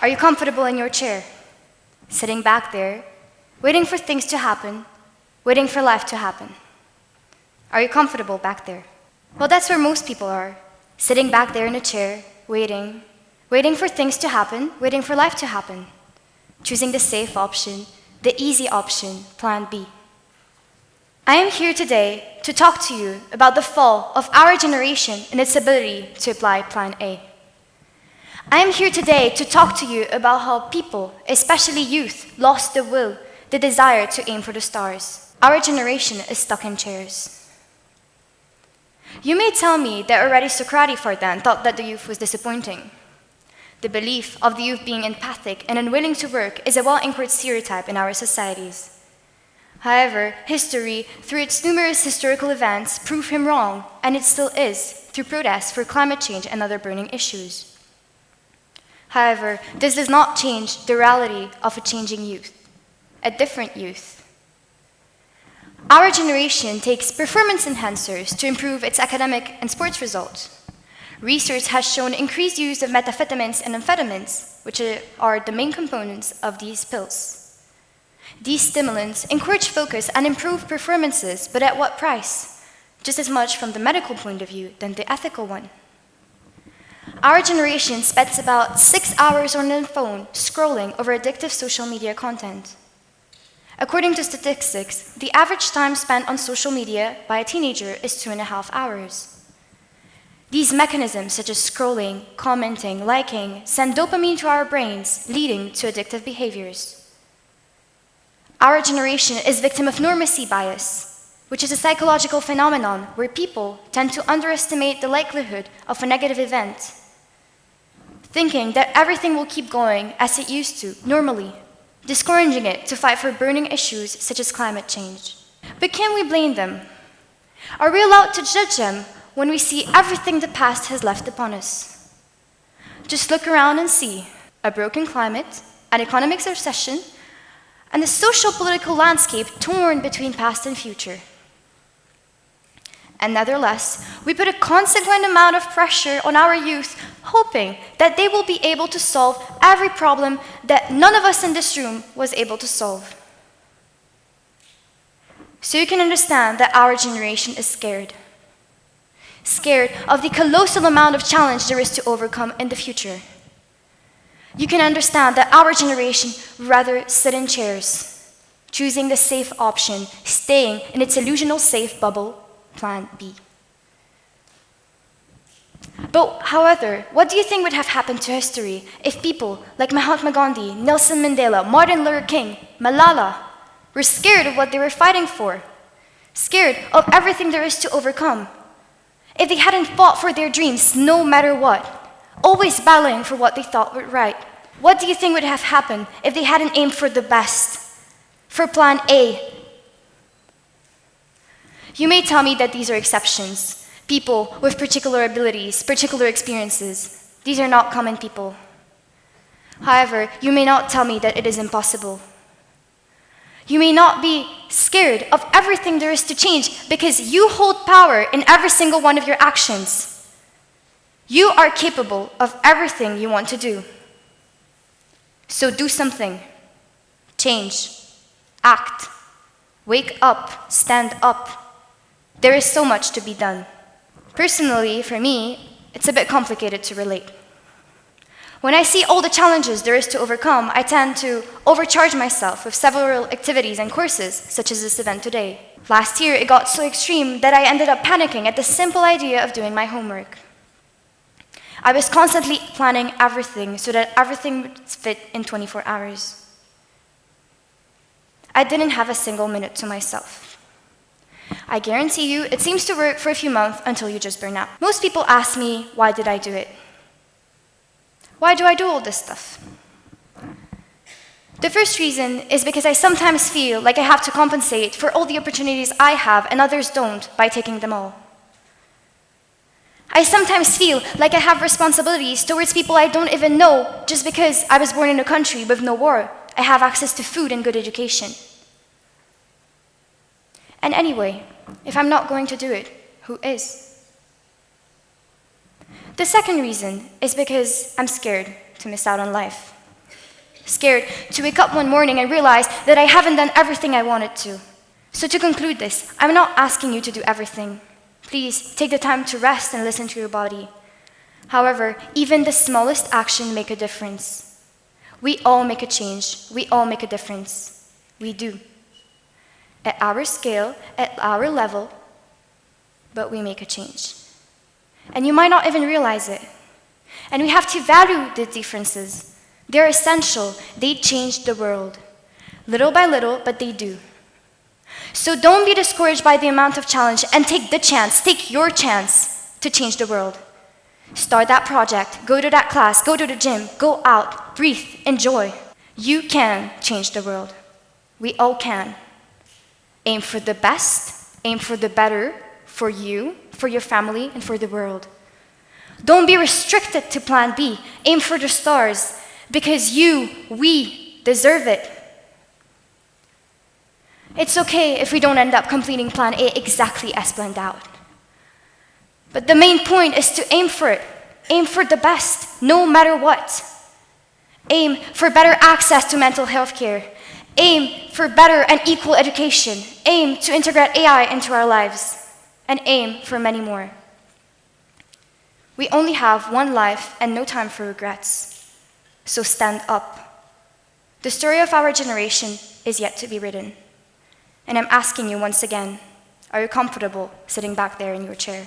Are you comfortable in your chair, sitting back there, waiting for things to happen, waiting for life to happen? Are you comfortable back there? Well, that's where most people are, sitting back there in a chair, waiting for things to happen, waiting for life to happen, choosing the safe option, the easy option, plan B. I am here today to talk to you about the fall of our generation and its ability to apply plan A. I am here today to talk to you about how people, especially youth, lost the will, the desire to aim for the stars. Our generation is stuck in chairs. You may tell me that already Socrates for then thought that the youth was disappointing. The belief of the youth being empathic and unwilling to work is a well-anchored stereotype in our societies. However, history, through its numerous historical events, proved him wrong, and it still is, through protests for climate change and other burning issues. However, this does not change the reality of a changing youth, a different youth. Our generation takes performance enhancers to improve its academic and sports results. Research has shown increased use of methamphetamines and amphetamines, which are the main components of these pills. These stimulants encourage focus and improve performances, but at what price? Just as much from the medical point of view than the ethical one. Our generation spends about 6 hours on the phone scrolling over addictive social media content. According to statistics, the average time spent on social media by a teenager is 2.5 hours. These mechanisms, such as scrolling, commenting, liking, send dopamine to our brains, leading to addictive behaviors. Our generation is victim of normacy bias, which is a psychological phenomenon where people tend to underestimate the likelihood of a negative event, thinking that everything will keep going as it used to, normally, discouraging it to fight for burning issues such as climate change. But can we blame them? Are we allowed to judge them when we see everything the past has left upon us? Just look around and see a broken climate, an economic recession, and a social-political landscape torn between past and future. And nevertheless, we put a consequent amount of pressure on our youth, hoping that they will be able to solve every problem that none of us in this room was able to solve. So you can understand that our generation is scared. Scared of the colossal amount of challenge there is to overcome in the future. You can understand that our generation would rather sit in chairs, choosing the safe option, staying in its illusional safe bubble, plan B. But however, what do you think would have happened to history if people like Mahatma Gandhi, Nelson Mandela, Martin Luther King, Malala were scared of what they were fighting for, scared of everything there is to overcome? If they hadn't fought for their dreams no matter what, always battling for what they thought were right, what do you think would have happened if they hadn't aimed for the best, for plan A? You may tell me that these are exceptions, people with particular abilities, particular experiences. These are not common people. However, you may not tell me that it is impossible. You may not be scared of everything there is to change because you hold power in every single one of your actions. You are capable of everything you want to do. So do something. Change. Act. Wake up. Stand up. There is so much to be done. Personally, for me, it's a bit complicated to relate. When I see all the challenges there is to overcome, I tend to overcharge myself with several activities and courses, such as this event today. Last year, it got so extreme that I ended up panicking at the simple idea of doing my homework. I was constantly planning everything so that everything would fit in 24 hours. I didn't have a single minute to myself. I guarantee you, it seems to work for a few months until you just burn out. Most people ask me, why did I do it? Why do I do all this stuff? The first reason is because I sometimes feel like I have to compensate for all the opportunities I have and others don't by taking them all. I sometimes feel like I have responsibilities towards people I don't even know just because I was born in a country with no war. I have access to food and good education. And anyway, if I'm not going to do it, who is? The second reason is because I'm scared to miss out on life. Scared to wake up one morning and realize that I haven't done everything I wanted to. So to conclude this, I'm not asking you to do everything. Please take the time to rest and listen to your body. However, even the smallest action makes a difference. We all make a change. We all make a difference. We do. At our scale, at our level, but we make a change. And you might not even realize it. And we have to value the differences. They're essential. They change the world. Little by little, but they do. So don't be discouraged by the amount of challenge and take the chance, take your chance to change the world. Start that project, go to that class, go to the gym, go out, breathe, enjoy. You can change the world. We all can. Aim for the best, aim for the better for you, for your family, and for the world. Don't be restricted to plan B. Aim for the stars because we deserve it. It's okay if we don't end up completing plan A exactly as planned out. But the main point is to aim for it. Aim for the best, no matter what. Aim for better access to mental health care. Aim for better and equal education. Aim to integrate AI into our lives. And aim for many more. We only have one life and no time for regrets. So stand up. The story of our generation is yet to be written. And I'm asking you once again, are you comfortable sitting back there in your chair?